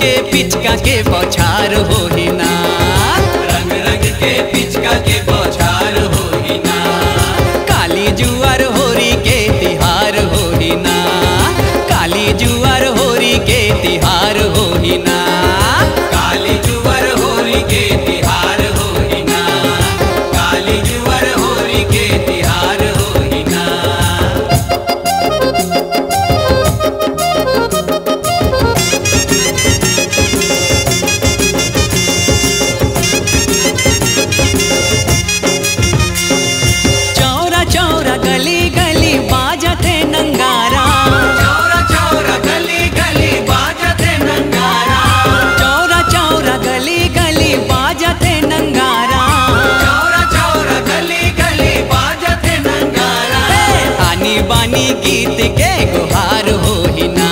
के पिचका के बौछार होही ना, रंग रंग के पिचका के बौछार होही ना, काली जुआर होरी के तिहार होही ना, काली जुआर होरी के तिहार होही ना, काली जुआर होरी के तिहार होही ना, काली जुआर होरी के तिहार होही ना। चौरा चौरा गली गली बाजते नंगारा, चौरा चौरा गली गली बाजते नंगारा, चौरा चौरा गली गली बाजते नंगारा, चौरा चौरा गली गली बाजते नंगारा, आनी बानी गीत के गुहार होही ना,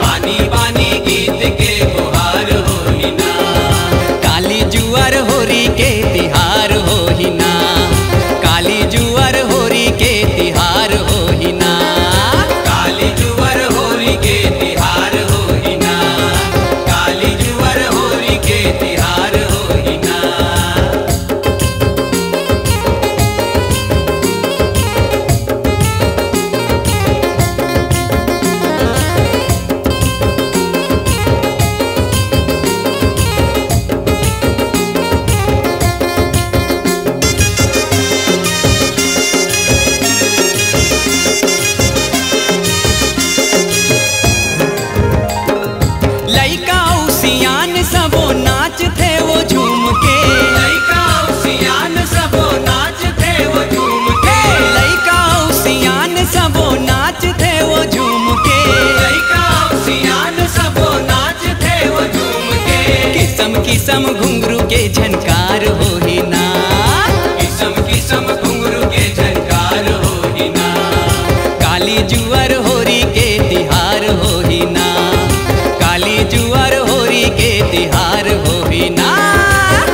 बानी बानी गीत के गुहार होही ना, काली जुआर होरी के तिहार होही ना, काली जुआर होरी के तिहार होही ना, काली जुआर होरी के तिहार होही ना, काली जुआर होरी के तिहार होही ना। लइका उसियान सबो नाच थे वो झूम के, लइका उसियान सबो नाच थे वो झूम के, लइका उसियान सबो नाच थे वो झूम के, लइका उसियान सबो नाच थे वो झूम के, किस्म किस्म घुंघरू के झनकार होही ना, किस्म किस्म घुंघरू के झनकार होही ना, काली जुआर होरी के तिहार होही ना, काली जुआर होरी के तिहार होही ना,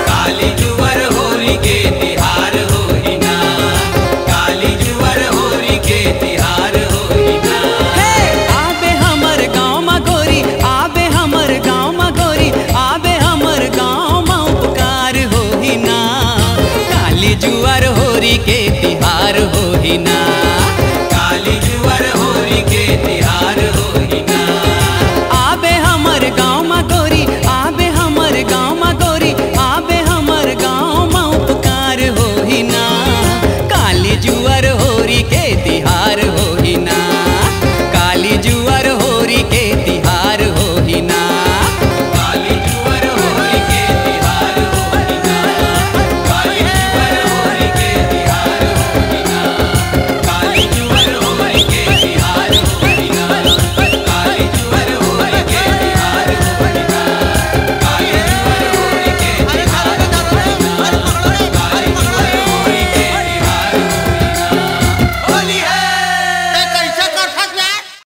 काली जुआर होरी के तिहार होही ना, काली जुआर होरी के तिहार होही ना। हे आबे हमर गाँव मा गोरी, आबे हमर गाँव मा गोरी, आबे हमर गाँव मा उपकार होही ना, काली जुआर होरी के तिहार होही ना।